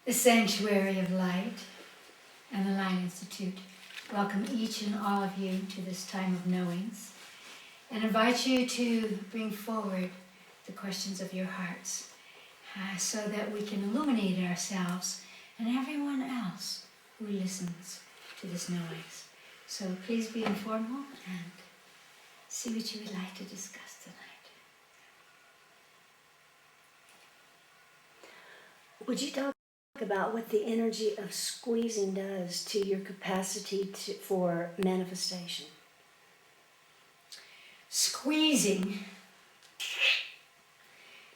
The Sanctuary of Light and the Light Institute welcome each and all of you to this time of knowings and invite you to bring forward the questions of your hearts so that we can illuminate ourselves and everyone else who listens to this knowings. So please be informal and see what you would like to discuss tonight. Would you talk about what the energy of squeezing does to your capacity for manifestation? Squeezing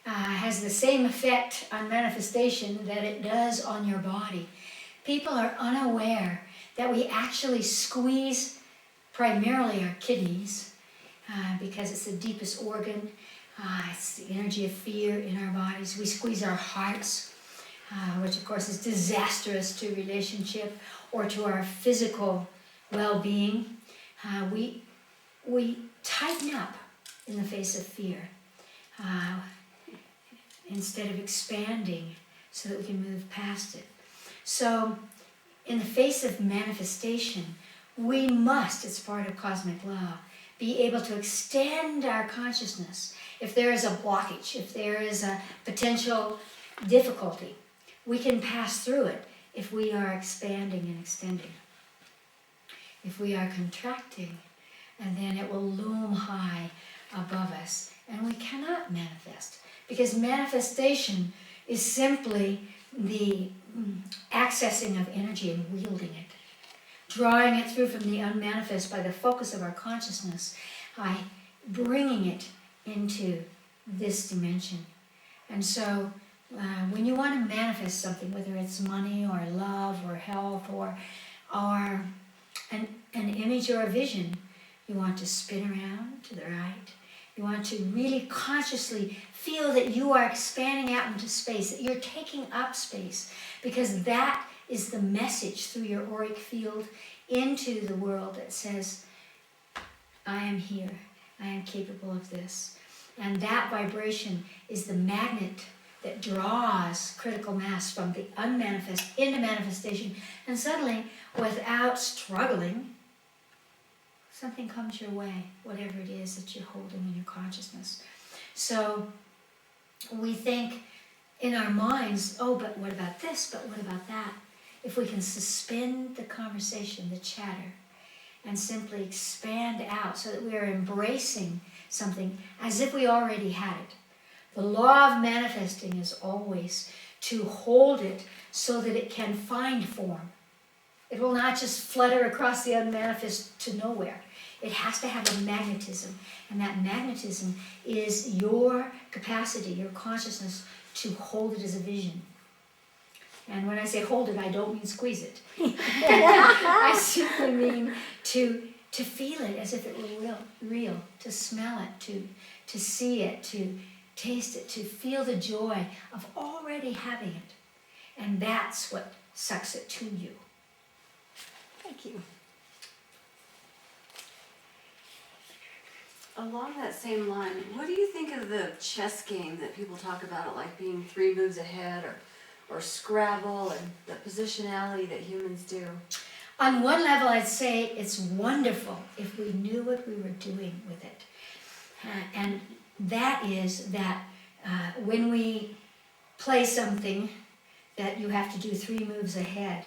has the same effect on manifestation that it does on your body. People are unaware that we actually squeeze primarily our kidneys because it's the deepest organ. It's the energy of fear in our bodies. We squeeze our hearts, which of course is disastrous to relationship or to our physical well-being. We tighten up in the face of fear instead of expanding so that we can move past it. So in the face of manifestation, we must, it's part of cosmic law, be able to extend our consciousness. If there is a blockage, if there is a potential difficulty, we can pass through it if we are expanding and extending. If we are contracting, and then it will loom high above us, and we cannot manifest, because manifestation is simply the accessing of energy and wielding it, drawing it through from the unmanifest by the focus of our consciousness, by bringing it into this dimension. And so when you want to manifest something, whether it's money or love or health or an image or a vision, you want to spin around to the right. You want to really consciously feel that you are expanding out into space, that you're taking up space, because that is the message through your auric field into the world that says, I am here, I am capable of this. And that vibration is the magnet that draws critical mass from the unmanifest into manifestation. And suddenly, without struggling, something comes your way, whatever it is that you're holding in your consciousness. So we think in our minds, oh, but what about this? But what about that? If we can suspend the conversation, the chatter, and simply expand out so that we are embracing something as if we already had it. The law of manifesting is always to hold it so that it can find form. It will not just flutter across the unmanifest to nowhere. It has to have a magnetism, and that magnetism is your capacity, your consciousness to hold it as a vision. And when I say hold it, I don't mean squeeze it. I simply mean to feel it as if it were real, to smell it, to see it, to taste it, to feel the joy of already having it. And that's what sucks it to you. Thank you. Along that same line, what do you think of the chess game that people talk about, like being 3 moves ahead, or Scrabble, and the positionality that humans do? On one level, I'd say it's wonderful if we knew what we were doing with it. And that is that when we play something that you have to do 3 moves ahead,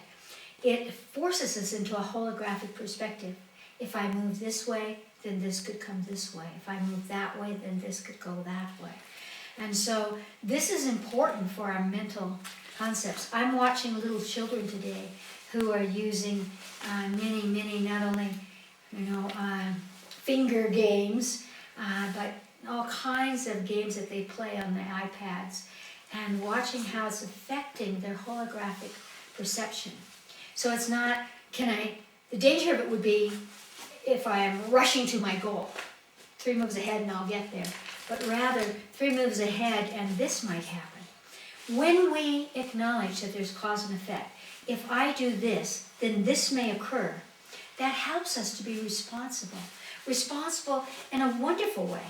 it forces us into a holographic perspective. If I move this way, then this could come this way. If I move that way, then this could go that way. And so this is important for our mental concepts. I'm watching little children today who are using many, not only finger games, but all kinds of games that they play on the iPads, and watching how it's affecting their holographic perception. So it's not, the danger of it would be if I am rushing to my goal, 3 moves ahead and I'll get there, but rather 3 moves ahead and this might happen. When we acknowledge that there's cause and effect, if I do this, then this may occur, that helps us to be responsible in a wonderful way,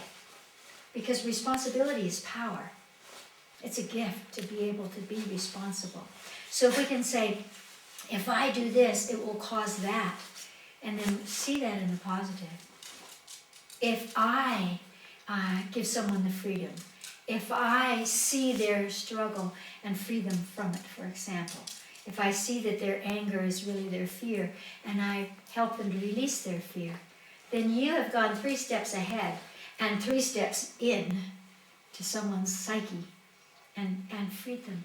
because responsibility is power. It's a gift to be able to be responsible. So if we can say, if I do this, it will cause that, and then see that in the positive. If I give someone the freedom, if I see their struggle and free them from it, for example, if I see that their anger is really their fear and I help them to release their fear, then you have gone 3 steps ahead and 3 steps in to someone's psyche and freed them.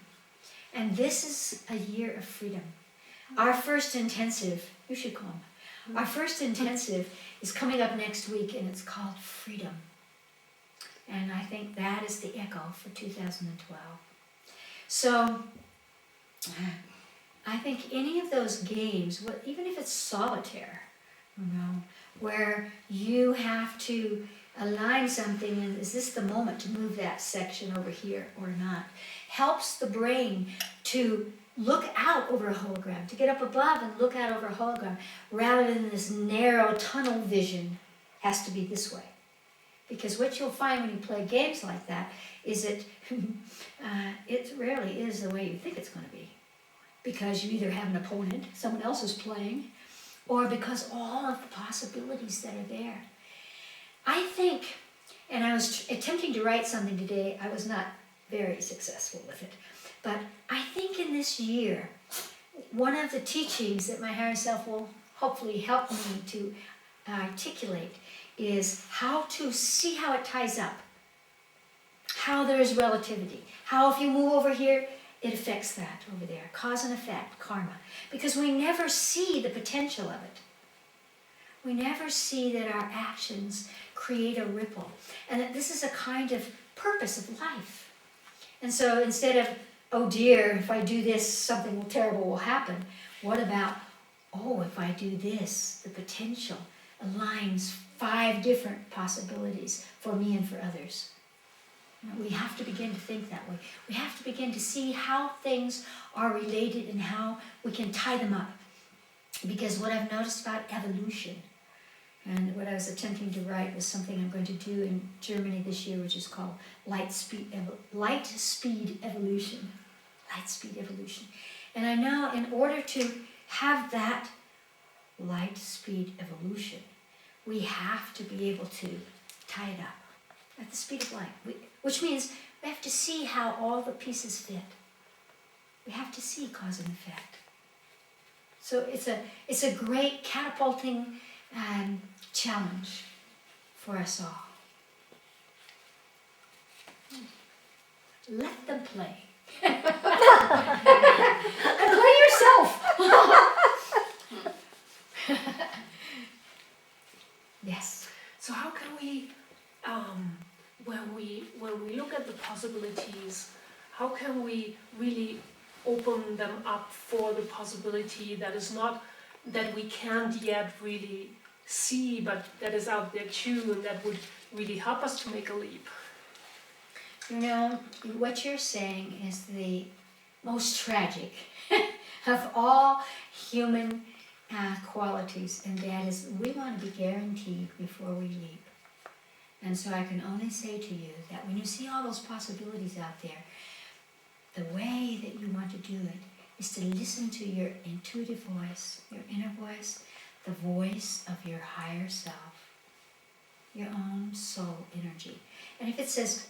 And this is a year of freedom. Our first intensive, you should come. Our first intensive is coming up next week, and it's called Freedom. And I think that is the echo for 2012. So I think any of those games, even if it's solitaire, where you have to align something, and is this the moment to move that section over here or not, helps the brain to look out over a hologram, to get up above and look out over a hologram, rather than this narrow tunnel vision has to be this way. Because what you'll find when you play games like that is that it rarely is the way you think it's going to be. Because you either have an opponent, someone else is playing, or because all of the possibilities that are there. I think, and I was attempting to write something today, I was not very successful with it, but I think in this year, one of the teachings that my higher self will hopefully help me to articulate is how to see how it ties up, how there is relativity, how if you move over here, it affects that over there, cause and effect, karma, because we never see the potential of it. We never see that our actions create a ripple, and that this is a kind of purpose of life. And so instead of, oh dear, if I do this, something terrible will happen, what about, oh, if I do this, the potential aligns 5 different possibilities for me and for others. We have to begin to think that way. We have to begin to see how things are related and how we can tie them up. Because what I've noticed about evolution, and what I was attempting to write was something I'm going to do in Germany this year, which is called light speed evolution. Light speed evolution. And I know in order to have that light speed evolution, we have to be able to tie it up at the speed of light, which means we have to see how all the pieces fit. We have to see cause and effect. So it's a great catapulting challenge for us all. Let them play. And play yourself. Yes. So how can we, when we look at the possibilities, how can we really open them up for the possibility that is not, that we can't yet really see, but that is out there too, and that would really help us to make a leap? You know, what you're saying is the most tragic of all human qualities, and that is we want to be guaranteed before we leap. And so I can only say to you that when you see all those possibilities out there, the way that you want to do it is to listen to your intuitive voice, your inner voice, the voice of your higher self, your own soul energy. And if it says,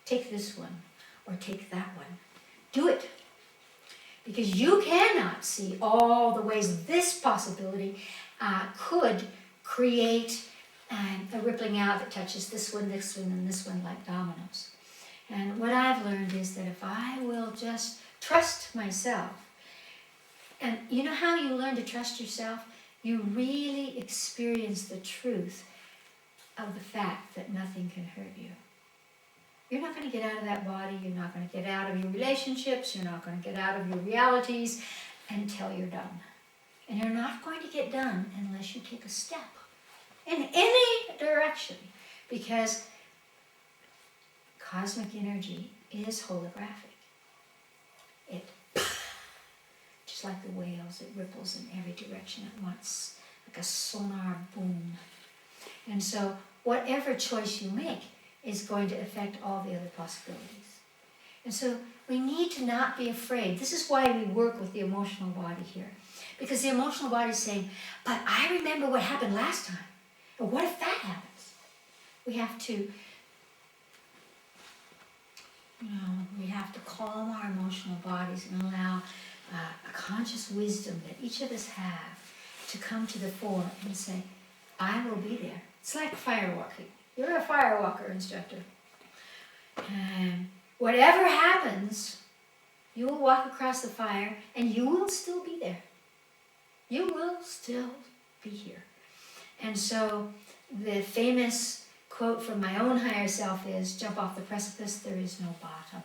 take this one or take that one, do it. Because you cannot see all the ways this possibility could create a rippling out that touches this one, and this one like dominoes. And what I've learned is that if I will just trust myself, and you know how you learn to trust yourself? You really experience the truth of the fact that nothing can hurt you. You're not going to get out of that body, you're not going to get out of your relationships, you're not going to get out of your realities until you're done. And you're not going to get done unless you take a step in any direction, because cosmic energy is holographic. It, just like the whales, it ripples in every direction at once, like a sonar boom. And so whatever choice you make is going to affect all the other possibilities. And so we need to not be afraid. This is why we work with the emotional body here. Because the emotional body is saying, but I remember what happened last time. And what if that happens? We have to, we have to calm our emotional bodies and allow a conscious wisdom that each of us have to come to the fore and say, I will be there. It's like firewalking. You're a firewalker instructor. And whatever happens, you will walk across the fire and you will still be there. You will still be here. And so the famous quote from my own higher self is, jump off the precipice, there is no bottom.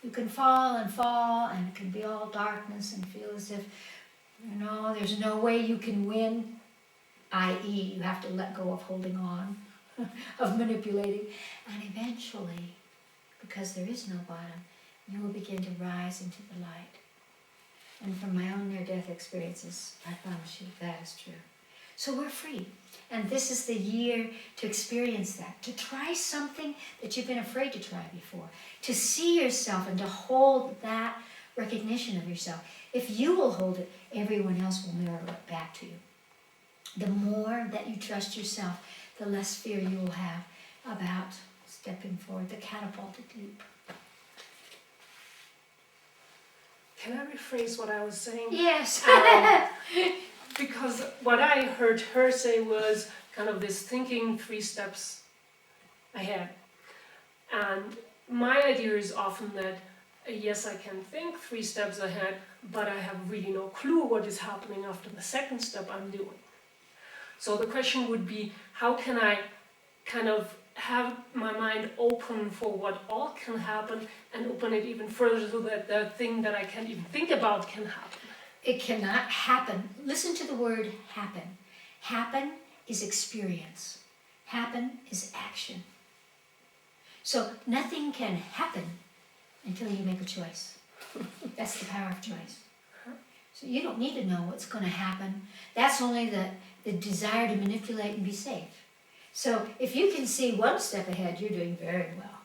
You can fall, and it can be all darkness and feel as if, there's no way you can win, i.e. you have to let go of holding on, of manipulating. And eventually, because there is no bottom, you will begin to rise into the light. And from my own near-death experiences, I promise you that is true. So we're free. And this is the year to experience that, to try something that you've been afraid to try before, to see yourself and to hold that recognition of yourself. If you will hold it, everyone else will mirror it back to you. The more that you trust yourself, the less fear you will have about stepping forward, the catapulted leap. Can I rephrase what I was saying? Yes. Because what I heard her say was kind of this thinking 3 steps ahead. And my idea is often that, yes, I can think 3 steps ahead, but I have really no clue what is happening after the second step I'm doing. So the question would be, how can I kind of have my mind open for what all can happen and open it even further so that the thing that I can't even think about can happen? It cannot happen. Listen to the word happen. Happen is experience. Happen is action. So nothing can happen until you make a choice. That's the power of choice. So you don't need to know what's going to happen. That's only the desire to manipulate and be safe. So if you can see 1 step ahead, you're doing very well.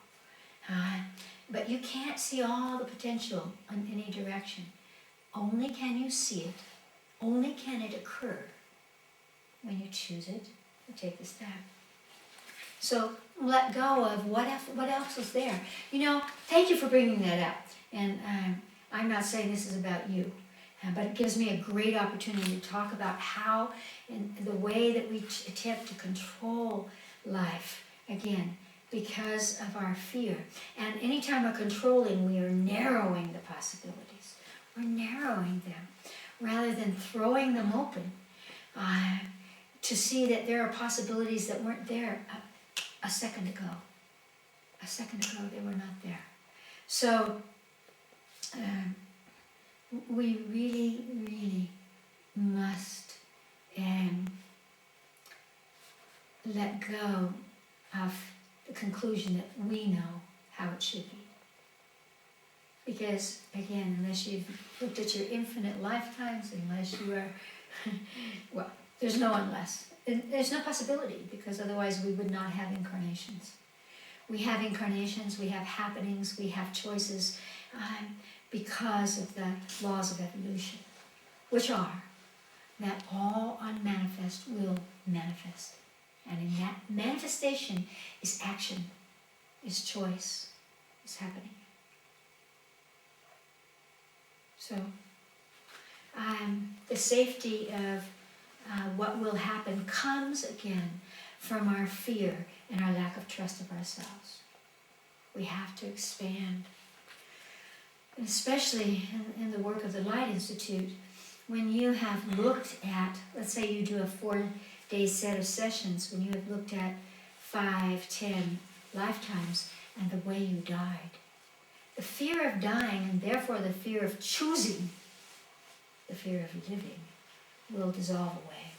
But you can't see all the potential in any direction. Only can you see it, only can it occur when you choose it and take the step. So let go of what else is there. Thank you for bringing that up. And I'm not saying this is about you, but it gives me a great opportunity to talk about how, in the way that we attempt to control life, again, because of our fear. And anytime we're controlling, we are narrowing the possibilities. We're narrowing them rather than throwing them open to see that there are possibilities that weren't there a second ago. A second ago, they were not there. So we really, really must let go of the conclusion that we know how it should be. Because, again, unless you've looked at your infinite lifetimes, unless you are, well, there's no unless. There's no possibility, because otherwise we would not have incarnations. We have incarnations, we have happenings, we have choices because of the laws of evolution, which are that all unmanifest will manifest. And in that manifestation is action, is choice, is happening. So the safety of what will happen comes again from our fear and our lack of trust of ourselves. We have to expand. And especially in the work of the Light Institute, when you have looked at, let's say you do a 4-day set of sessions, when you have looked at 5, 10 lifetimes and the way you died, the fear of dying, and therefore the fear of choosing, the fear of living, will dissolve away.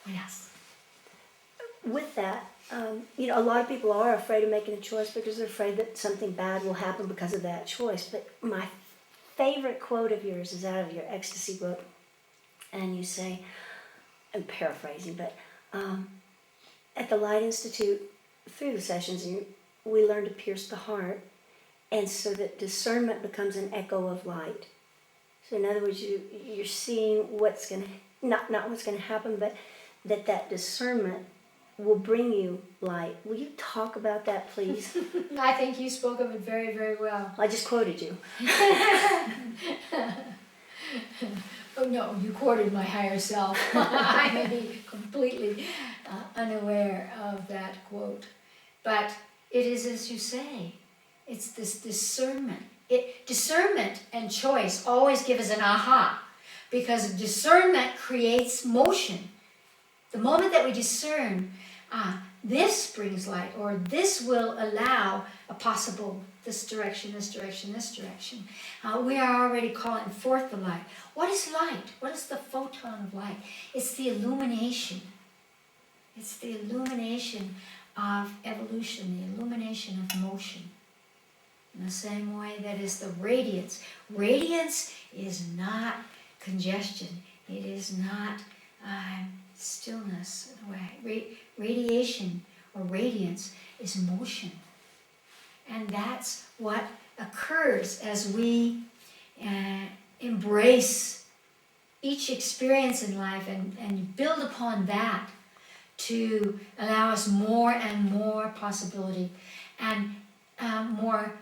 Yes. With that, a lot of people are afraid of making a choice because they're afraid that something bad will happen because of that choice. But my favorite quote of yours is out of your Ecstasy book. And you say, I'm paraphrasing, but at the Light Institute, through the sessions, we learn to pierce the heart, and so that discernment becomes an echo of light. So in other words, you're seeing what's going to, not what's going to happen, but that discernment will bring you light. Will you talk about that, please? I think you spoke of it very, very well. I just quoted you. Oh no, you quoted my higher self. I may be completely unaware of that quote. But it is as you say, it's this discernment. Discernment and choice always give us an aha, because discernment creates motion. The moment that we discern, this brings light, or this will allow a possible this direction, this direction, this direction. We are already calling forth the light. What is light? What is the photon of light? It's the illumination. It's the illumination of evolution, the illumination of motion. In the same way that is the radiance. Radiance is not congestion. It is not stillness in a way. Radiation or radiance is motion. And that's what occurs as we embrace each experience in life and build upon that to allow us more and more possibility and more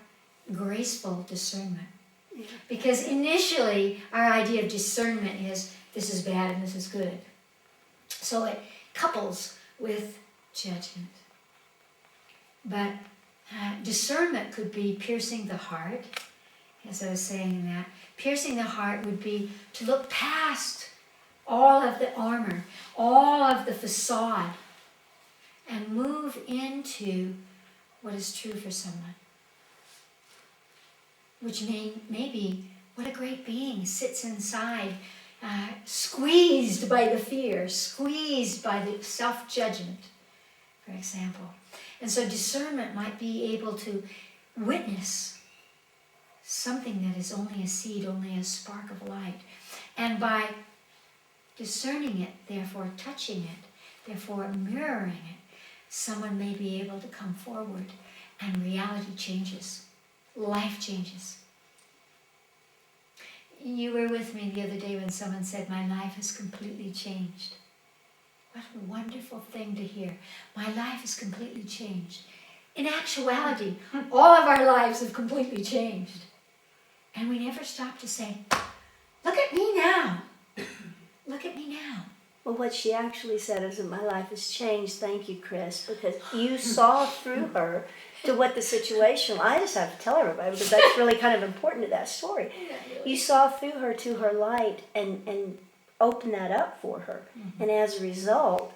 graceful discernment. Yeah. Because initially our idea of discernment is this is bad and this is good. So it couples with judgment. But discernment could be piercing the heart, as I was saying that. Piercing the heart would be to look past all of the armor, all of the facade, and move into what is true for someone. Which may be what a great being sits inside, squeezed by the fear, squeezed by the self-judgment, for example. And so discernment might be able to witness something that is only a seed, only a spark of light. And by discerning it, therefore touching it, therefore mirroring it, someone may be able to come forward and reality changes. Life changes. You were with me the other day when someone said, my life has completely changed. What a wonderful thing to hear. My life has completely changed. In actuality, all of our lives have completely changed. And we never stop to say, look at me now. Look at me now. Well, what she actually said is that my life has changed, thank you, Chris, because you saw through her to what the situation, I just have to tell everybody because that's really kind of important to that story. You saw through her to her light and opened that up for her. Mm-hmm. And as a result,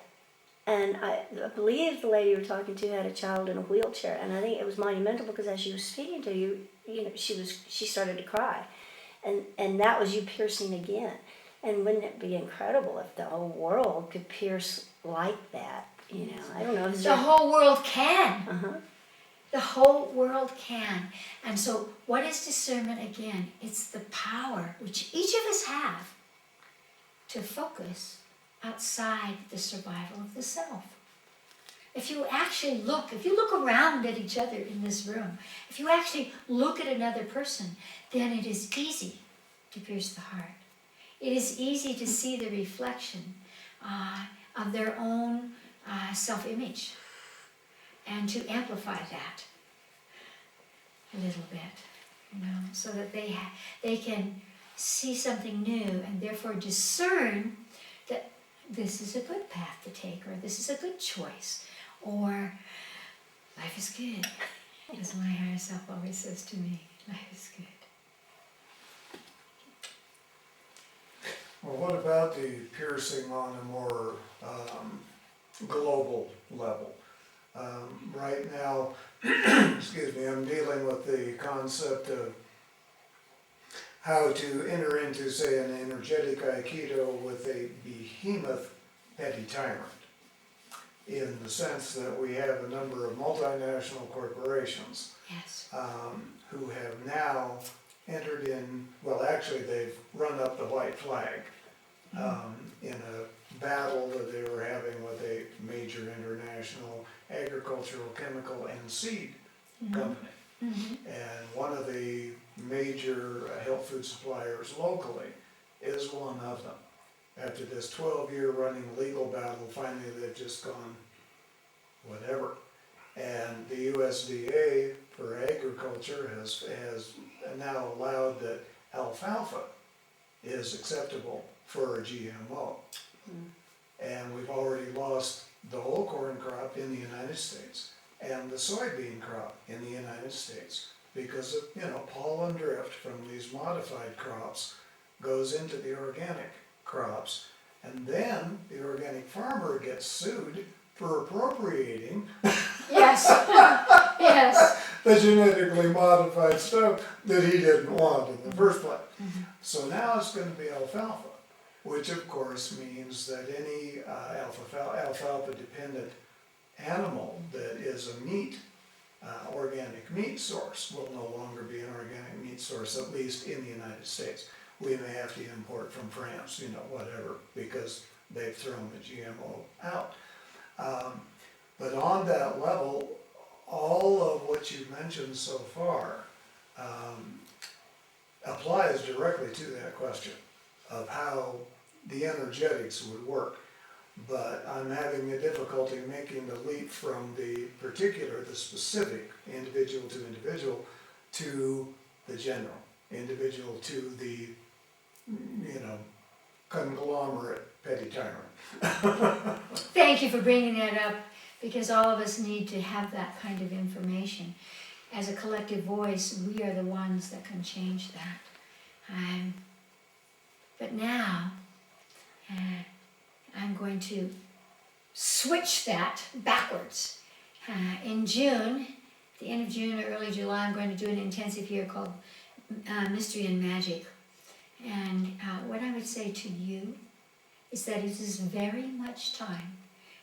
and I believe the lady you were talking to had a child in a wheelchair, and I think it was monumental because as she was speaking to you, she started to cry. And that was you piercing again. And wouldn't it be incredible if the whole world could pierce like that? You know, I don't know. The whole world can. Uh-huh. The whole world can. And so what is discernment again? It's the power which each of us have to focus outside the survival of the self. If you actually look around at each other in this room, if you actually look at another person, then it is easy to pierce the heart. It is easy to see the reflection of their own self-image and to amplify that a little bit, so that they can see something new and therefore discern that this is a good path to take, or this is a good choice, or life is good, as my higher self always says to me, life is good. Well, what about the piercing on a more global level? Right now, excuse me, I'm dealing with the concept of how to enter into, say, an energetic aikido with a behemoth petty tyrant, in the sense that we have a number of multinational corporations. Yes. Who have now entered in, well, actually they've run up the white flag in a battle that they were having with a major international agricultural, chemical, and seed company. And one of the major health food suppliers locally is one of them. After this 12-year running legal battle, finally they've just gone, whatever. And the USDA for agriculture has now allowed that alfalfa is acceptable for a GMO. And we've already lost the whole corn crop in the United States and the soybean crop in the United States because of, pollen drift from these modified crops goes into the organic crops. And then the organic farmer gets sued for appropriating Yes, yes. the genetically modified stuff that he didn't want in the first place. So now it's going to be alfalfa, which of course means that any alfalfa dependent animal that is a meat, organic meat source will no longer be an organic meat source, at least in the United States. We may have to import from France, whatever, because they've thrown the GMO out. But on that level, all of what you've mentioned so far applies directly to that question of how the energetics would work. But I'm having a difficulty making the leap from the specific, individual to individual, to the general, individual to the, conglomerate petty tyrant. Thank you for bringing that up, because all of us need to have that kind of information. As a collective voice, we are the ones that can change that. But now, I'm going to switch that backwards. In June, the end of June or early July, I'm going to do an intensive year called Mystery and Magic. And what I would say to you is that it is very much time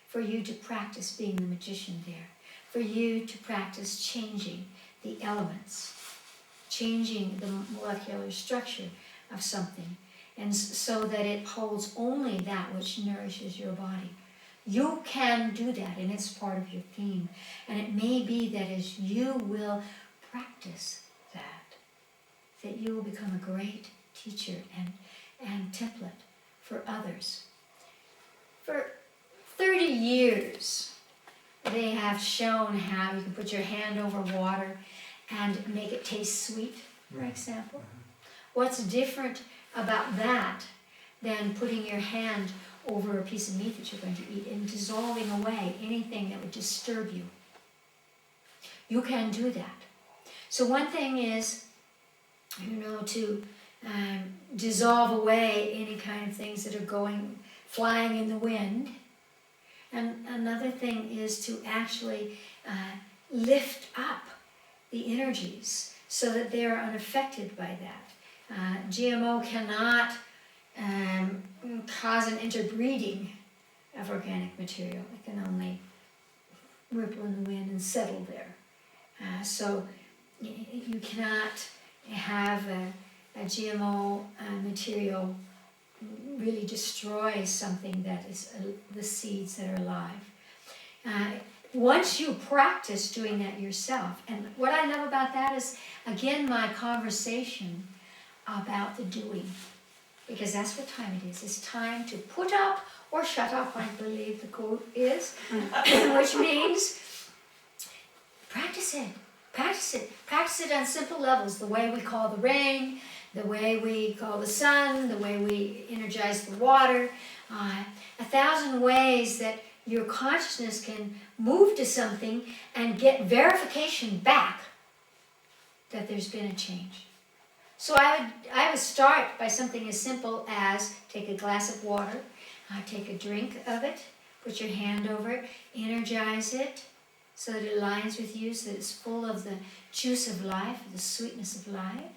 for you to practice being the magician there, for you to practice changing the elements, changing the molecular structure of something, and so that it holds only that which nourishes your body. You can do that, and it's part of your theme. And it may be that as you will practice that you will become a great teacher and template for others. For 30 years, they have shown how you can put your hand over water and make it taste sweet, for example. What's different about that than putting your hand over a piece of meat that you're going to eat and dissolving away anything that would disturb you? You can do that. So one thing is, to dissolve away any kind of things that are flying in the wind. And another thing is to actually lift up the energies so that they are unaffected by that. GMO cannot cause an interbreeding of organic material. It can only ripple in the wind and settle there. So you cannot have a GMO material really destroy something that is the seeds that are alive. Once you practice doing that yourself, and what I love about that is, again, my conversation about the doing, because that's what time it is. It's time to put up or shut up, I believe the quote is, which means practice it. Practice it. Practice it on simple levels, the way we call the rain, the way we call the sun, the way we energize the water. 1,000 ways that your consciousness can move to something and get verification back that there's been a change. So I would start by something as simple as take a glass of water, take a drink of it, put your hand over it, energize it, so that it aligns with you, so that it's full of the juice of life, the sweetness of life.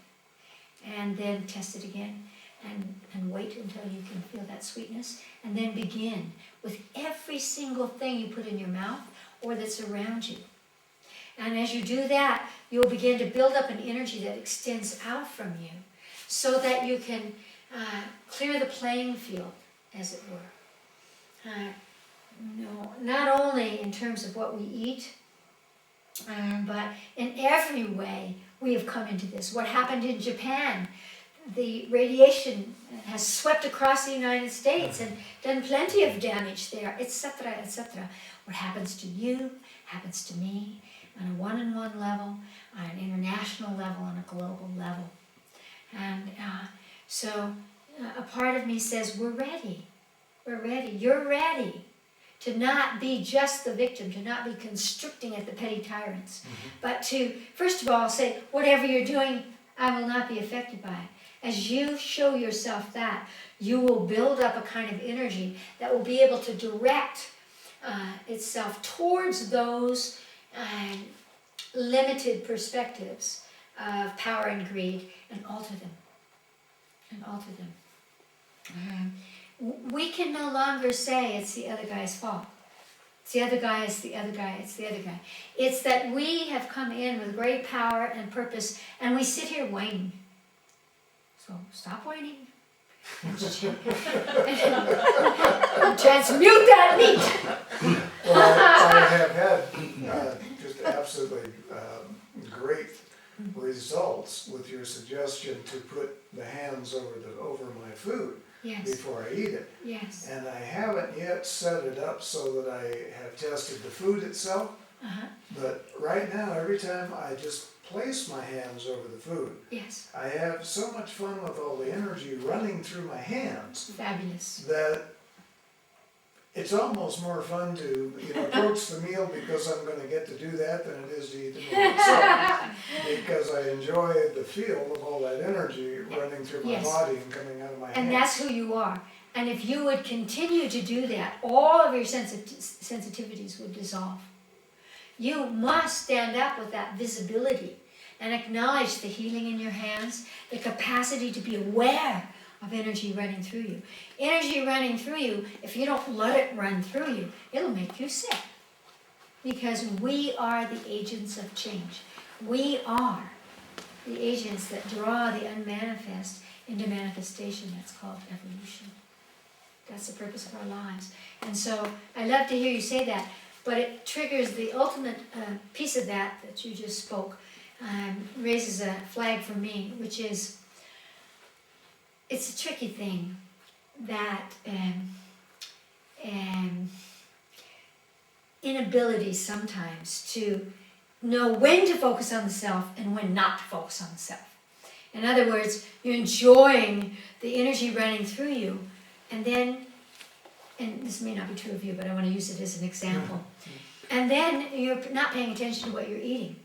And then test it again and wait until you can feel that sweetness. And then begin with every single thing you put in your mouth or that's around you. And as you do that, you'll begin to build up an energy that extends out from you so that you can clear the playing field as it were. No, not only in terms of what we eat, but in every way we have come into this. What happened in Japan, the radiation has swept across the United States and done plenty of damage there, etc., etc. What happens to you happens to me on a one-on-one level, on an international level, on a global level. And so a part of me says, we're ready. We're ready. You're ready to not be just the victim, to not be constricting at the petty tyrants, but to, first of all, say, whatever you're doing, I will not be affected by it. As you show yourself that, you will build up a kind of energy that will be able to direct itself towards those limited perspectives of power and greed and alter them. We can no longer say it's the other guy's fault. It's the other guy, it's the other guy, it's the other guy. It's that we have come in with great power and purpose, and we sit here whining. So stop whining. And transmute that meat. Well, I have had just absolutely great results with your suggestion to put the hands over my food. Yes. Before I eat it. Yes. And I haven't yet set it up so that I have tested the food itself. But right now, every time I just place my hands over the food, Yes. I have so much fun with all the energy running through my hands Fabulous. that it's almost more fun to approach the meal because I'm going to get to do that than it is to eat the meal itself. Because I enjoy the feel of all that energy running through my body and coming out of my hands. And that's who you are. And if you would continue to do that, all of your sensitivities would dissolve. You must stand up with that visibility and acknowledge the healing in your hands, the capacity to be aware of energy running through you. Energy running through you, if you don't let it run through you, it'll make you sick. Because we are the agents of change. We are the agents that draw the unmanifest into manifestation. That's called evolution. That's the purpose of our lives. And so I love to hear you say that, but it triggers the ultimate piece of that you just spoke, raises a flag for me, which is, it's a tricky thing that inability sometimes to know when to focus on the self and when not to focus on the self. In other words, you're enjoying the energy running through you, and then, and this may not be true of you, but I want to use it as an example, and then you're not paying attention to what you're eating.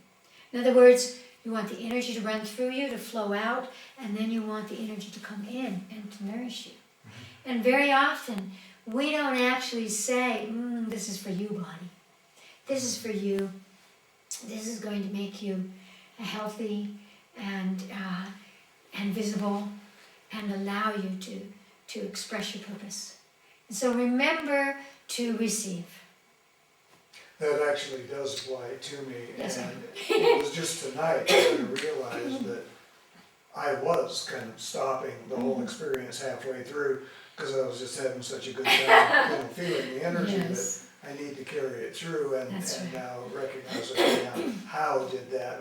In other words, you want the energy to run through you, to flow out, and then you want the energy to come in and to nourish you. And very often, we don't actually say, this is for you, body. This is for you. This is going to make you healthy and visible and allow you to express your purpose. And so remember to receive. That actually does apply to me, Yes, and it was just tonight that I realized that I was kind of stopping the whole experience halfway through because I was just having such a good time, feeling the energy that I need to carry it through, and now recognize how did that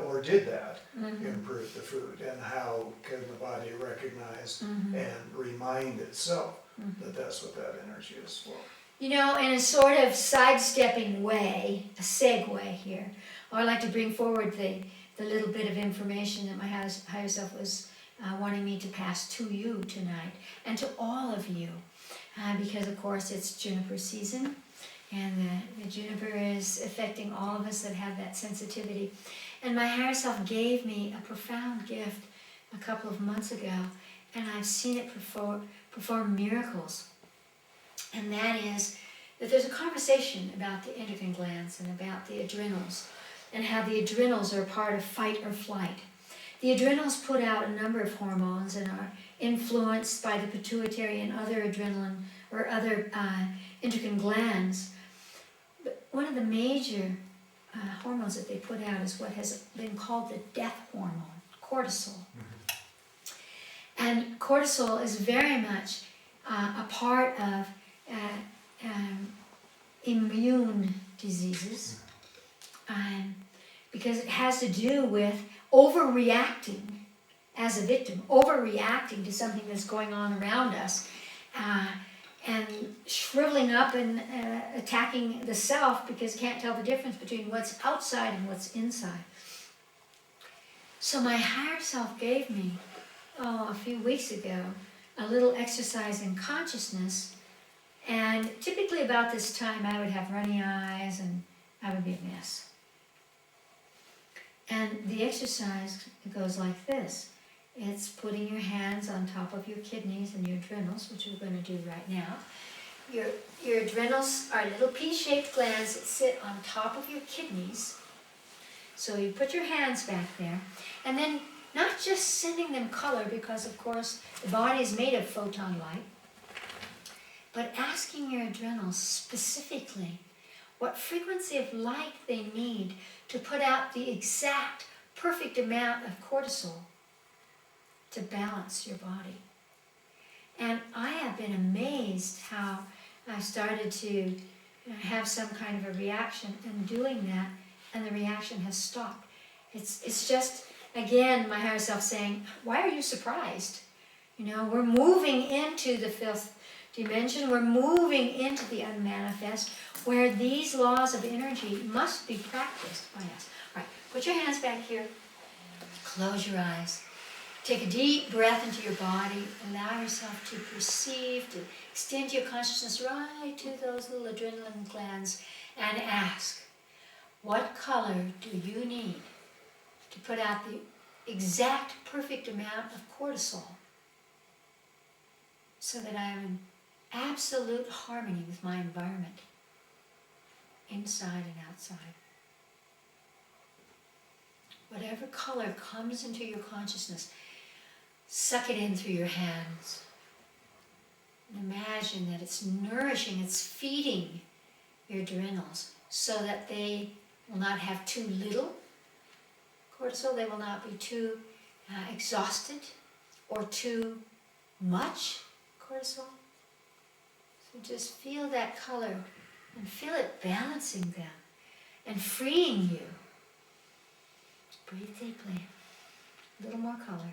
improve the food, and how can the body recognize and remind itself that that's what that energy is for. In a sort of sidestepping way, a segue here, I'd like to bring forward the little bit of information that my higher self was wanting me to pass to you tonight, and to all of you, because of course it's juniper season, and the juniper is affecting all of us that have that sensitivity. And my higher self gave me a profound gift a couple of months ago, and I've seen it perform miracles. And that is that there's a conversation about the endocrine glands and about the adrenals, and how the adrenals are a part of fight or flight. The adrenals put out a number of hormones and are influenced by the pituitary and other adrenaline or other endocrine glands. But one of the major hormones that they put out is what has been called the death hormone, cortisol. And cortisol is very much a part of immune diseases, because it has to do with overreacting as a victim, overreacting to something that's going on around us, and shriveling up and attacking the self because can't tell the difference between what's outside and what's inside. So my higher self gave me, a few weeks ago, a little exercise in consciousness, and typically about this time I would have runny eyes and I would be a mess. And the exercise goes like this. It's putting your hands on top of your kidneys and your adrenals, which we're going to do right now. Your adrenals are little pea-shaped glands that sit on top of your kidneys. So you put your hands back there, and then not just sending them color, because of course the body is made of photon light, but asking your adrenals specifically what frequency of light they need to put out the exact perfect amount of cortisol to balance your body. And I have been amazed how I started to have some kind of a reaction in doing that, and the reaction has stopped. It's just, again, my higher self saying, why are you surprised? We're moving into the fifth dimension, we're moving into the unmanifest, where these laws of energy must be practiced by us. All right, put your hands back here, close your eyes. Take a deep breath into your body. Allow yourself to perceive, to extend your consciousness right to those little adrenaline glands, and ask, what color do you need to put out the exact perfect amount of cortisol so that I am in absolute harmony with my environment, inside and outside? Whatever color comes into your consciousness, suck it in through your hands. And imagine that it's nourishing, it's feeding your adrenals so that they will not have too little cortisol, they will not be too exhausted or too much cortisol. So just feel that color and feel it balancing them and freeing you. Breathe deeply. A little more color.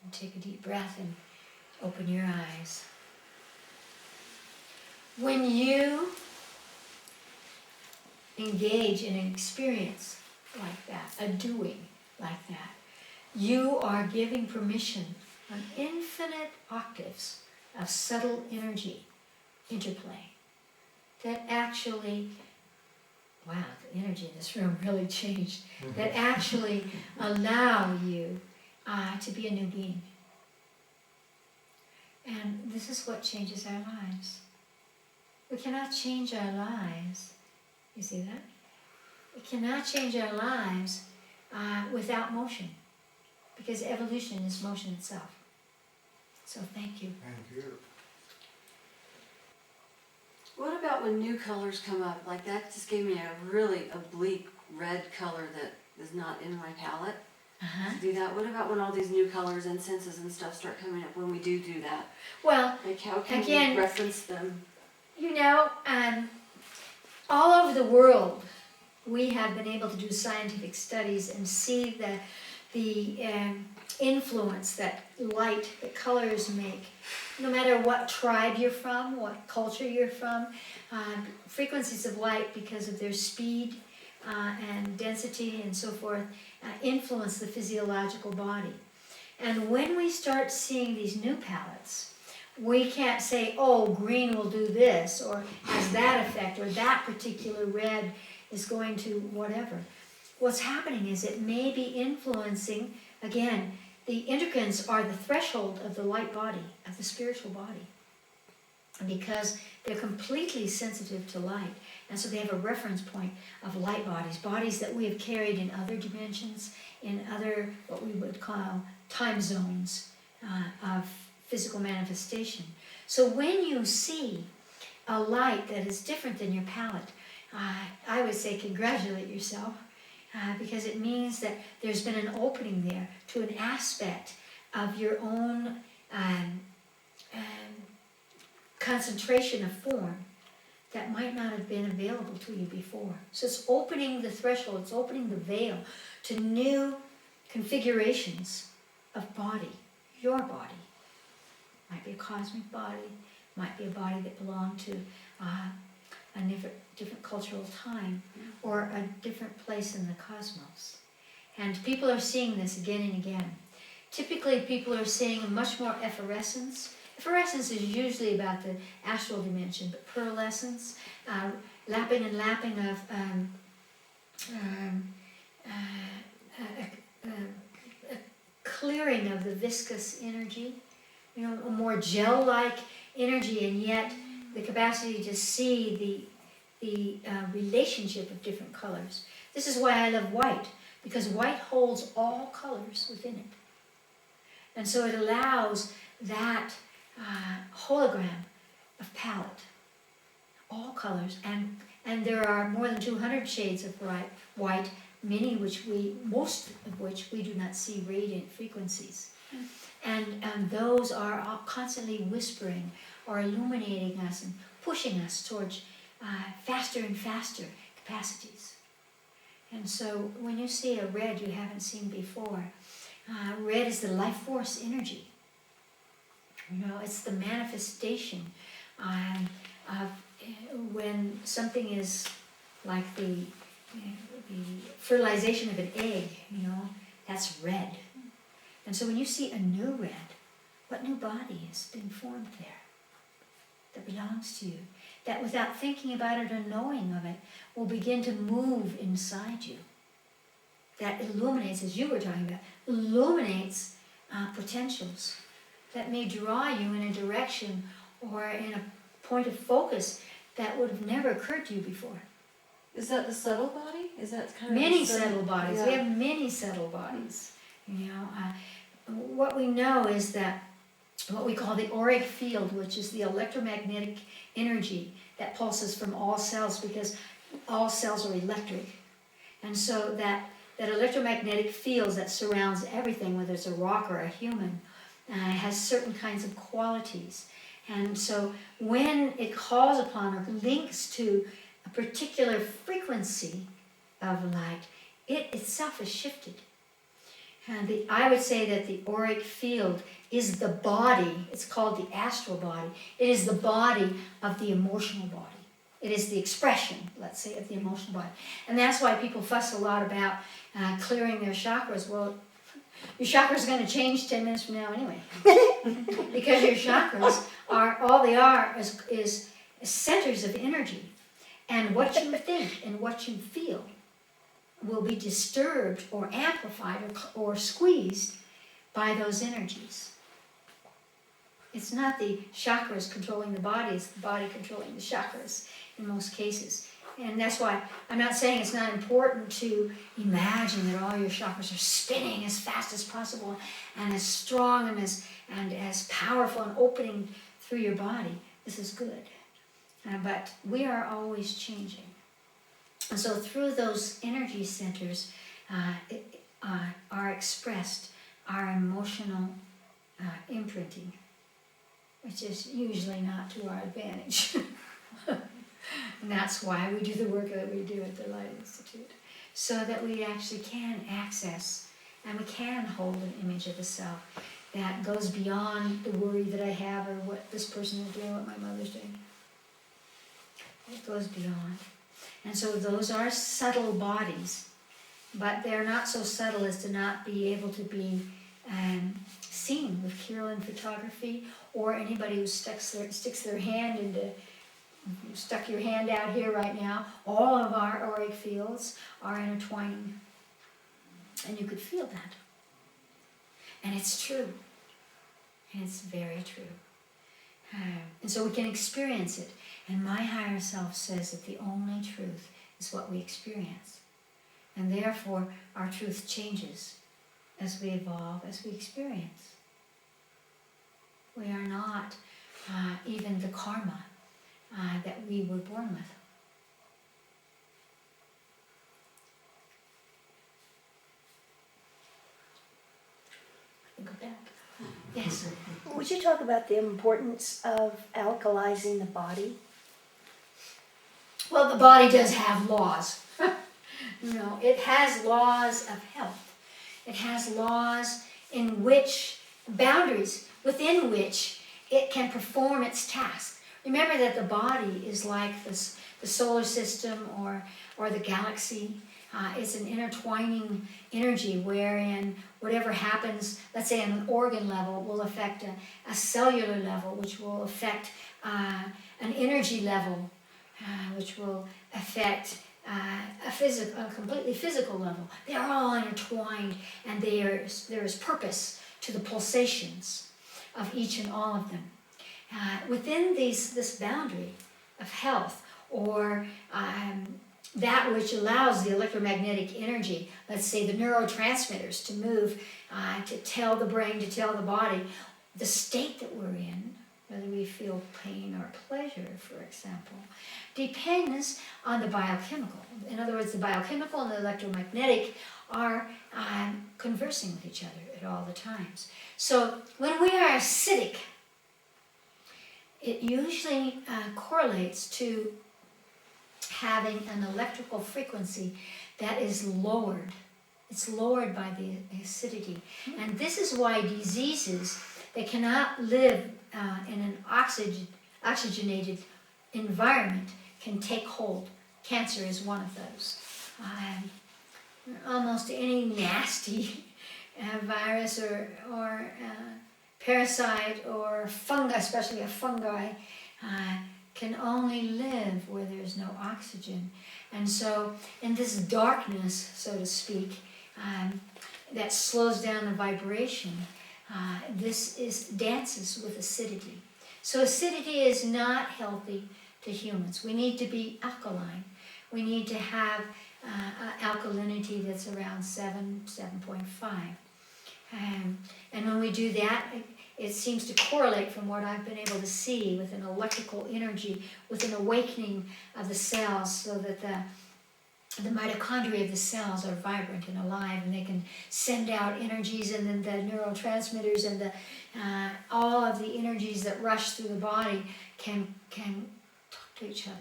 And take a deep breath and open your eyes. When you engage in an experience like that, a doing like that, you are giving permission on infinite octaves of subtle energy interplay that actually, wow, the energy in this room really changed, that actually allow you to be a new being. And this is what changes our lives. We cannot change our lives. You see that? We cannot change our lives without motion, because evolution is motion itself. So thank you. Thank you. What about when new colors come up? Like that just gave me a really oblique red color that is not in my palette. Uh-huh. To do that. What about when all these new colors and senses and stuff start coming up when we do that? Well, Like how can again, we reference them? all over the world, we have been able to do scientific studies and see the influence that light, that colors make. No matter what tribe you're from, what culture you're from, frequencies of light, because of their speed and density and so forth, influence the physiological body. And when we start seeing these new palettes, we can't say, oh, green will do this, or has that effect, or that particular red is going to whatever. What's happening is it may be influencing, again, the endocrines are the threshold of the light body, of the spiritual body, because they're completely sensitive to light. And so they have a reference point of light bodies, bodies that we have carried in other dimensions, in other, what we would call time zones of physical manifestation. So when you see a light that is different than your palette, I would say congratulate yourself. because it means that there's been an opening there to an aspect of your own concentration of form that might not have been available to you before. So it's opening the threshold, it's opening the veil to new configurations of body, your body. Might be a cosmic body, might be a body that belonged to a different cultural time or a different place in the cosmos. And people are seeing this again and again. Typically people are seeing much more effervescence. Effervescence is usually about the astral dimension, but pearlescence, lapping and lapping of a clearing of the viscous energy, you know, a more gel-like energy, and yet the capacity to see the relationship of different colors. This is why I love white, because white holds all colors within it. And so it allows that hologram of palette, all colors, and there are more than 200 shades of white, most of which we do not see radiant frequencies. And those are all constantly whispering or illuminating us and pushing us towards faster and faster capacities. And so when you see a red you haven't seen before, red is the life force energy. You know, it's the manifestation of when something is like the fertilization of an egg, you know, that's red. And so when you see a new red, what new body has been formed there that belongs to you, that without thinking about it or knowing of it, will begin to move inside you. That illuminates, as you were talking about, illuminates potentials that may draw you in a direction or in a point of focus that would have never occurred to you before. Is that the subtle body? Is that kind of Many subtle bodies. Yeah. We have many subtle bodies. You know, what we know is that what we call the auric field, which is the electromagnetic energy that pulses from all cells, because all cells are electric, and so that electromagnetic field that surrounds everything, whether it's a rock or a human, has certain kinds of qualities. And so when it calls upon or links to a particular frequency of light, it itself is shifted. And I would say that the auric field is the body, it's called the astral body, it is the body of the emotional body. It is the expression, let's say, of the emotional body. And that's why people fuss a lot about clearing their chakras. Well, your chakras are going to change 10 minutes from now anyway. Because your chakras all they are is centers of energy. And what you think and what you feel will be disturbed or amplified or squeezed by those energies. It's not the chakras controlling the body, it's the body controlling the chakras in most cases. And that's why I'm not saying it's not important to imagine that all your chakras are spinning as fast as possible and as strong and as powerful and opening through your body. This is good. But we are always changing. And so through those energy centers are expressed our emotional imprinting, which is usually not to our advantage. And that's why we do the work that we do at the Light Institute, so that we actually can access and we can hold an image of the self that goes beyond the worry that I have or what this person is doing, what my mother's doing. It goes beyond. And so those are subtle bodies, but they're not so subtle as to not be able to be seen with Kirlian photography, or anybody who sticks their hand into, you stuck your hand out here right now, all of our auric fields are intertwining. And you could feel that. And it's true. And it's very true. And so we can experience it. And my higher self says that the only truth is what we experience. And therefore, our truth changes as we evolve, as we experience. We are not even the karma that we were born with. go back. Yes. Would you talk about the importance of alkalizing the body? Well, the body does have laws. It has laws of health. It has laws in which, boundaries within which it can perform its task. Remember that the body is like this, the solar system or the galaxy. It's an intertwining energy wherein whatever happens, let's say on an organ level, will affect a cellular level, which will affect an energy level, which will affect a completely physical level. They are all intertwined, and there is purpose to the pulsations of each and all of them. Within this boundary of health, or that which allows the electromagnetic energy, let's say the neurotransmitters, to move, to tell the brain, to tell the body, the state that we're in, whether we feel pain or pleasure, for example, depends on the biochemical. In other words, the biochemical and the electromagnetic are conversing with each other at all the times. So when we are acidic, it usually correlates to having an electrical frequency that is lowered. It's lowered by the acidity. And this is why diseases that cannot live in an oxygenated environment can take hold. Cancer is one of those. Almost any nasty virus or parasite or fungi, especially a fungi, can only live where there's no oxygen. And so in this darkness, so to speak, that slows down the vibration, this dances with acidity. So acidity is not healthy to humans. We need to be alkaline. We need to have alkalinity that's around 7.5. And when we do that, it seems to correlate, from what I've been able to see, with an electrical energy, with an awakening of the cells, so that the mitochondria of the cells are vibrant and alive, and they can send out energies, and then the neurotransmitters and the all of the energies that rush through the body can talk to each other.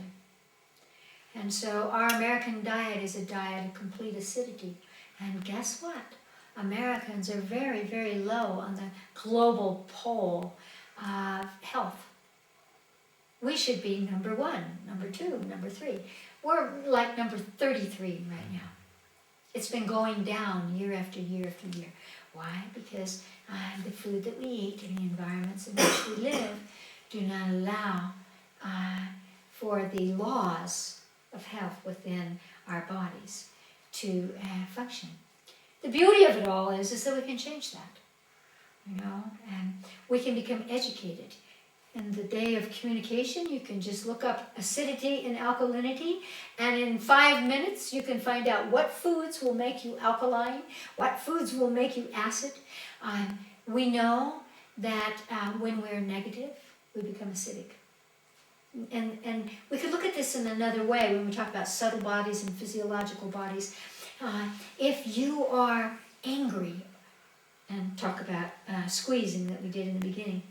And so our American diet is a diet of complete acidity. And guess what? Americans are very, very low on the global pole of health. We should be number 1, number 2, number 3. We're like number 33 right now. It's been going down year after year after year. Why? Because the food that we eat and the environments in which we live do not allow for the laws of health within our bodies to function. The beauty of it all is that we can change that, and we can become educated. In the day of communication, you can just look up acidity and alkalinity, and in 5 minutes you can find out what foods will make you alkaline, what foods will make you acid. We know that when we're negative, we become acidic. And we could look at this in another way when we talk about subtle bodies and physiological bodies. If you are angry, and talk about squeezing that we did in the beginning,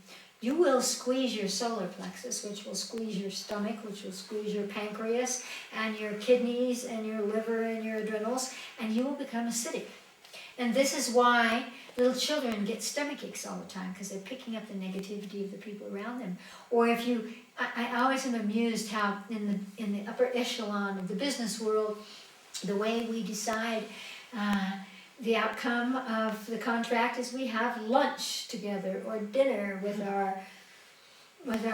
you will squeeze your solar plexus, which will squeeze your stomach, which will squeeze your pancreas and your kidneys and your liver and your adrenals, and you will become acidic. And this is why little children get stomach aches all the time, because they're picking up the negativity of the people around them. Or if you, I always am amused how in the upper echelon of the business world, the way we decide the outcome of the contract is we have lunch together or dinner with our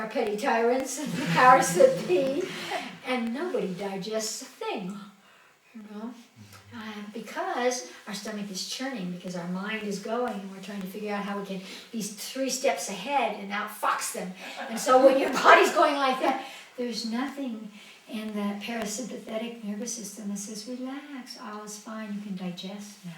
petty tyrants and the powers that be, and nobody digests a thing, because our stomach is churning, because our mind is going, and we're trying to figure out how we can be 3 steps ahead and outfox them. And so when your body's going like that, there's nothing in the parasympathetic nervous system that says, relax, all is fine, you can digest now.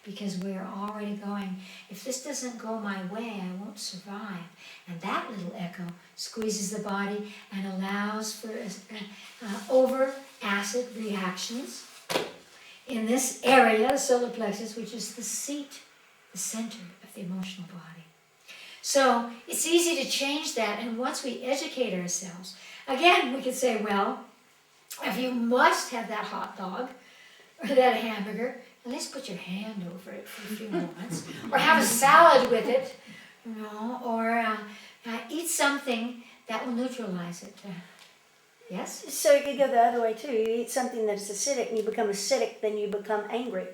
Because we're already going, if this doesn't go my way, I won't survive. And that little echo squeezes the body and allows for over acid reactions in this area, solar plexus, which is the seat the center of the emotional body. So it's easy to change that, and once we educate ourselves, again, we could say, well, if you must have that hot dog or that hamburger, at least put your hand over it for a few moments, or have a salad with it, or eat something that will neutralize it. Yes? So it could go the other way too. You eat something that's acidic and you become acidic, then you become angry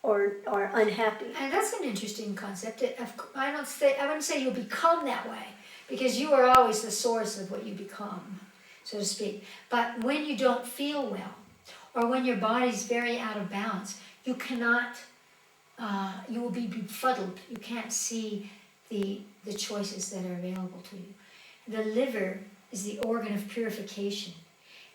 or unhappy. And that's an interesting concept. I wouldn't say you'll become that way, because you are always the source of what you become, so to speak. But when you don't feel well, or when your body's very out of balance, you cannot, you will be befuddled. You can't see the choices that are available to you. The liver is the organ of purification,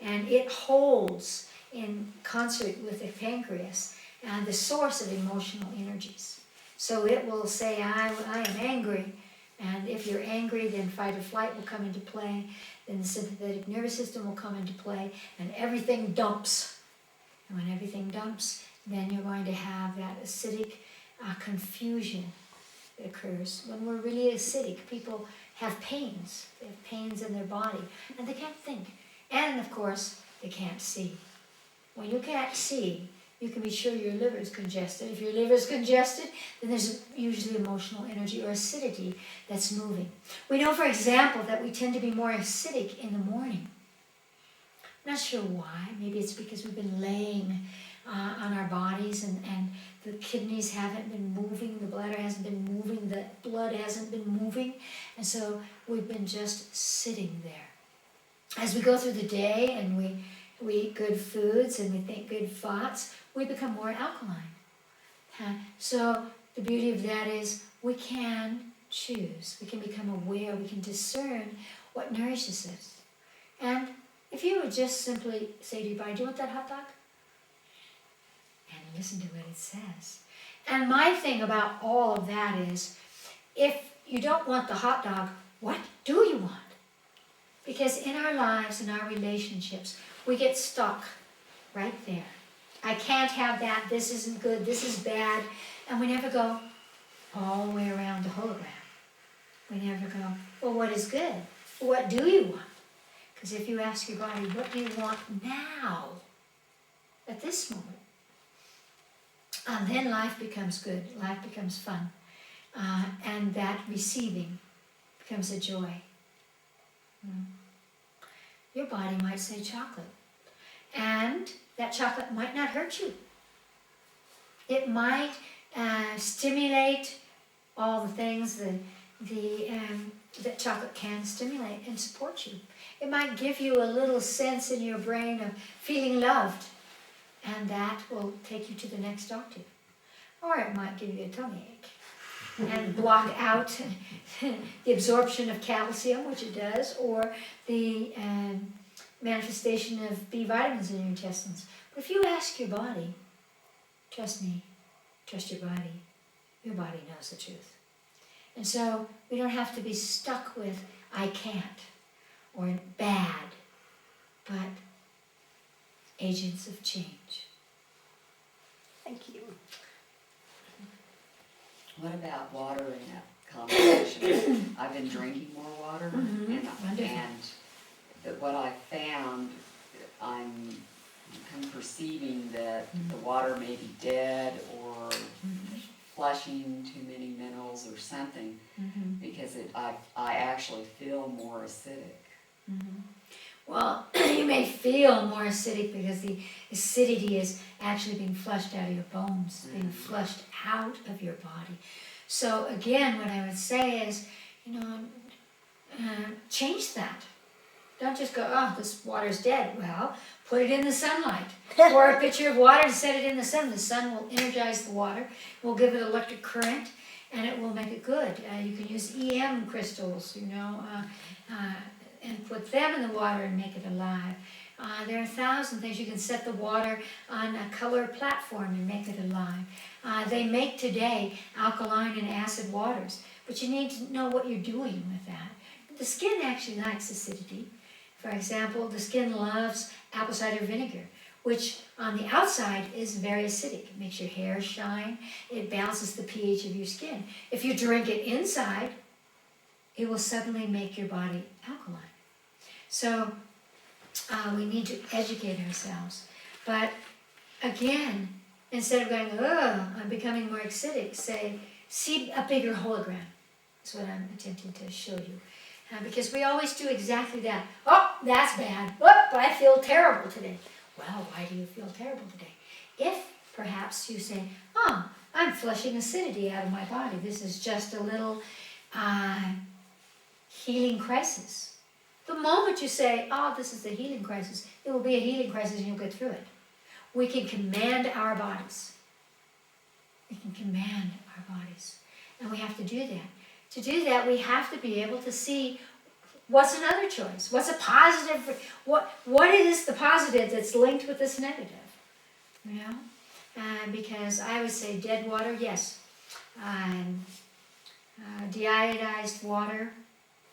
and it holds in concert with the pancreas and the source of emotional energies. So it will say, I am angry, and if you're angry, then fight or flight will come into play, then the sympathetic nervous system will come into play, and everything dumps. And when everything dumps, then you're going to have that acidic confusion that occurs. When we're really acidic, people have pains. They have pains in their body, and they can't think. And of course, they can't see. When you can't see, you can be sure your liver is congested. If your liver is congested, then there's usually emotional energy or acidity that's moving. We know, for example, that we tend to be more acidic in the morning. Not sure why. Maybe it's because we've been laying on our bodies, and the kidneys haven't been moving, the bladder hasn't been moving, the blood hasn't been moving, and so we've been just sitting there. As we go through the day and we eat good foods and we think good thoughts, we become more alkaline. So the beauty of that is we can choose, we can become aware, we can discern what nourishes us. And if you would just simply say to your body, do you want that hot dog? And listen to what it says. And my thing about all of that is, if you don't want the hot dog, what do you want? Because in our lives, in our relationships, we get stuck right there. I can't have that, this isn't good, this is bad. And we never go all the way around the hologram. We never go, well, what is good? What do you want? Because if you ask your body, what do you want now, at this moment? Then life becomes good, life becomes fun. And that receiving becomes a joy. Your body might say chocolate. And that chocolate might not hurt you. It might stimulate all the things that chocolate can stimulate and support you. It might give you a little sense in your brain of feeling loved, and that will take you to the next octave. Or it might give you a tummy ache and block out the absorption of calcium, which it does, or the manifestation of B vitamins in your intestines. But if you ask your body, trust me, trust your body knows the truth. And so we don't have to be stuck with I can't or bad, but agents of change. Thank you. What about water in that conversation? I've been drinking more water, and what I found, I'm perceiving that the water may be dead or flushing too many minerals or something, because I actually feel more acidic. Well, you may feel more acidic because the acidity is actually being flushed out of your bones, being flushed out of your body. So again, what I would say is, change that. Don't just go, oh, this water's dead. Well, put it in the sunlight. Pour a pitcher of water and set it in the sun. The sun will energize the water, will give it electric current, and it will make it good. You can use EM crystals, and put them in the water and make it alive. There are 1,000 things. You can set the water on a color platform and make it alive. They make today alkaline and acid waters, but you need to know what you're doing with that. The skin actually likes acidity. For example, the skin loves apple cider vinegar, which on the outside is very acidic. It makes your hair shine. It balances the pH of your skin. If you drink it inside, it will suddenly make your body alkaline. So we need to educate ourselves. But again, instead of going, ugh, I'm becoming more acidic, say, see a bigger hologram. That's what I'm attempting to show you. Because we always do exactly that. Oh, that's bad. Oh, I feel terrible today. Well, why do you feel terrible today? If perhaps you say, oh, I'm flushing acidity out of my body. This is just a little healing crisis. The moment you say, oh, this is a healing crisis, it will be a healing crisis and you'll get through it. We can command our bodies. We can command our bodies. And we have to do that. To do that, we have to be able to see what's another choice. What's a positive? What is the positive that's linked with this negative? You know, because I would say dead water, yes. Deionized water.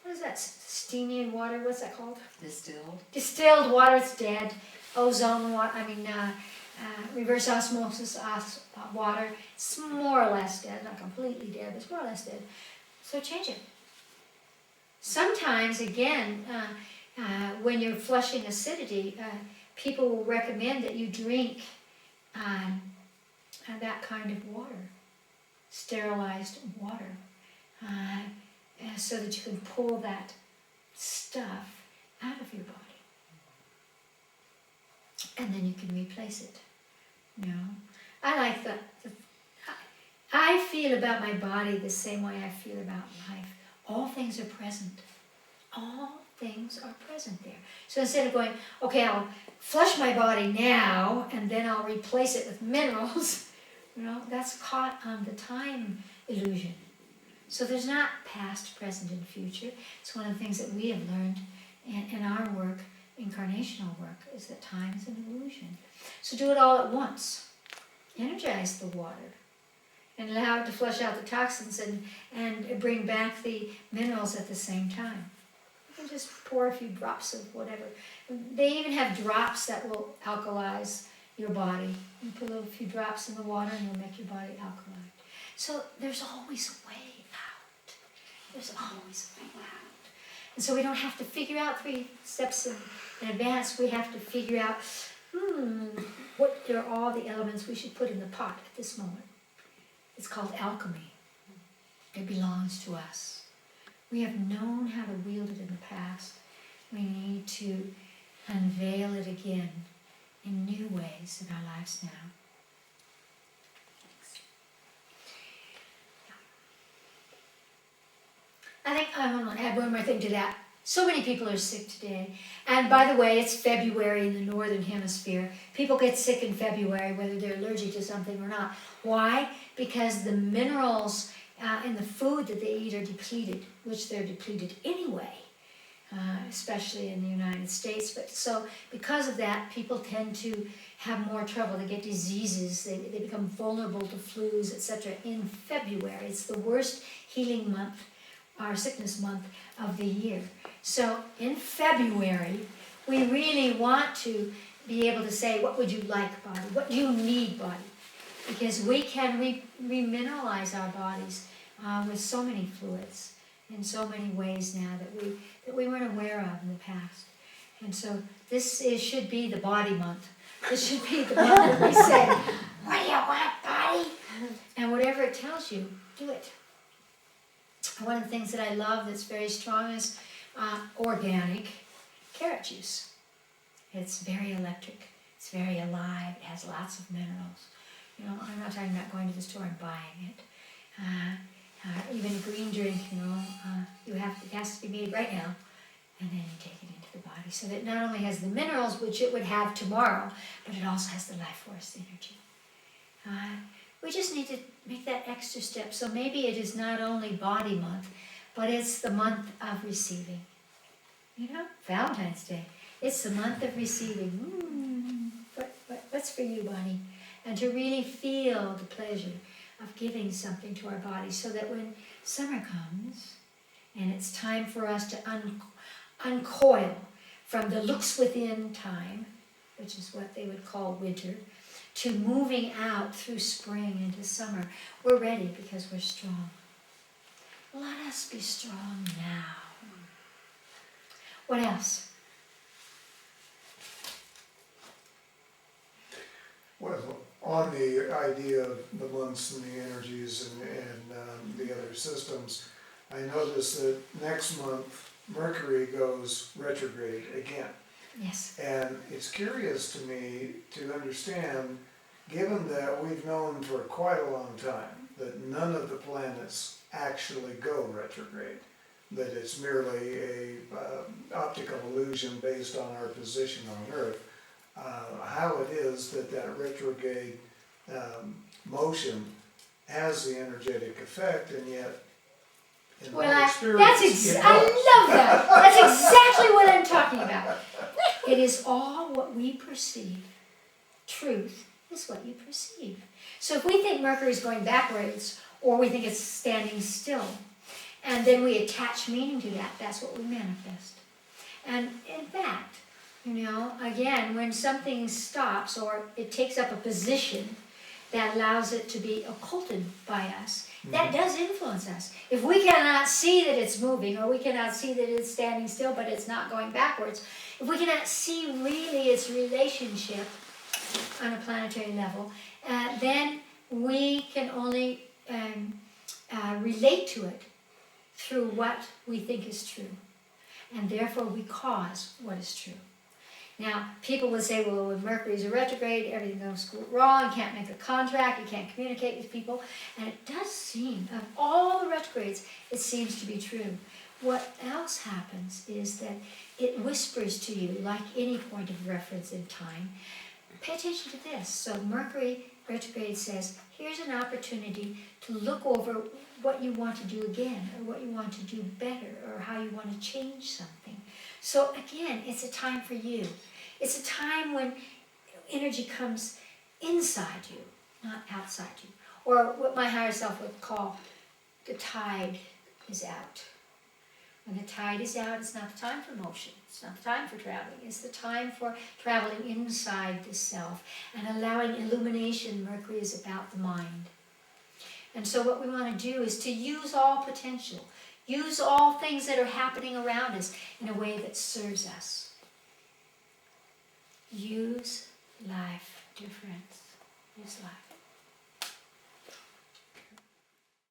What is that? Steamy water. What's that called? Distilled. Distilled water. It's dead. Ozone water. Reverse osmosis water. It's more or less dead. Not completely dead, but it's more or less dead. So change it. Sometimes, again, when you're flushing acidity, people will recommend that you drink that kind of water, sterilized water, so that you can pull that stuff out of your body. And then you can replace it. You know, I like I feel about my body the same way I feel about life. All things are present. All things are present there. So instead of going, okay, I'll flush my body now and then I'll replace it with minerals, you know, that's caught on the time illusion. So there's not past, present, and future. It's one of the things that we have learned in our work, incarnational work, is that time is an illusion. So do it all at once. Energize the water and allow it to flush out the toxins and bring back the minerals at the same time. You can just pour a few drops of whatever. They even have drops that will alkalize your body. You put a few drops in the water and it'll make your body alkaline. So there's always a way out. There's always a way out. And so we don't have to figure out 3 steps in advance. We have to figure out, what are all the elements we should put in the pot at this moment. It's called alchemy. It belongs to us. We have known how to wield it in the past. We need to unveil it again in new ways in our lives now. I think I want to add one more thing to that. So many people are sick today. And by the way, it's February in the Northern Hemisphere. People get sick in February, whether they're allergic to something or not. Why? Because the minerals in the food that they eat are depleted, which they're depleted anyway, especially in the United States. But so because of that, people tend to have more trouble. They get diseases. They become vulnerable to flus, etc. in February. It's the worst healing month, our sickness month of the year. So in February, we really want to be able to say, what would you like, body? What do you need, body? Because we can remineralize our bodies with so many fluids in so many ways now that we weren't aware of in the past. And so this should be the body month. This should be the month that we say, what do you want, body? And whatever it tells you, do it. One of the things that I love that's very strong is organic carrot juice. It's very electric. It's very alive. It has lots of minerals. You know, I'm not talking about going to the store and buying it. Even a green drink, you know, it has to be made right now, and then you take it into the body. So that it not only has the minerals, which it would have tomorrow, but it also has the life force energy. We just need to make that extra step. So maybe it is not only body month, but it's the month of receiving. You know, Valentine's Day. It's the month of receiving. What's for you, body? And to really feel the pleasure of giving something to our body, so that when summer comes and it's time for us to uncoil from the looks within time, which is what they would call winter, to moving out through spring into summer. We're ready because we're strong. Let us be strong now. What else? Well, on the idea of the months and the energies and the other systems, I noticed that next month Mercury goes retrograde again. Yes. And it's curious to me to understand, given that we've known for quite a long time that none of the planets actually go retrograde, that it's merely a optical illusion based on our position on Earth, how it is that that retrograde motion has the energetic effect, and yet in my experience, it I does. love that. That's exactly what I'm talking about. It is all what we perceive. Truth is what you perceive. So if we think Mercury is going backwards, or we think it's standing still, and then we attach meaning to that, that's what we manifest. And in fact, again, when something stops or it takes up a position that allows it to be occulted by us, that does influence us. If we cannot see that it's moving, or we cannot see that it's standing still but it's not going backwards, if we cannot see really its relationship on a planetary level, then we can only relate to it through what we think is true. And therefore we cause what is true. Now, people would say, well, when Mercury's a retrograde, everything goes wrong, you can't make a contract, you can't communicate with people. And it does seem, of all the retrogrades, it seems to be true. What else happens is that it whispers to you, like any point of reference in time, pay attention to this. So Mercury retrograde says, here's an opportunity to look over what you want to do again, or what you want to do better, or how you want to change something. So again, it's a time for you. It's a time when energy comes inside you, not outside you. Or what my higher self would call, the tide is out. When the tide is out, it's not the time for motion. It's not the time for traveling. It's the time for traveling inside the self and allowing illumination. Mercury is about the mind. And so what we want to do is to use all potential. Use all things that are happening around us in a way that serves us. Use life difference. Use life.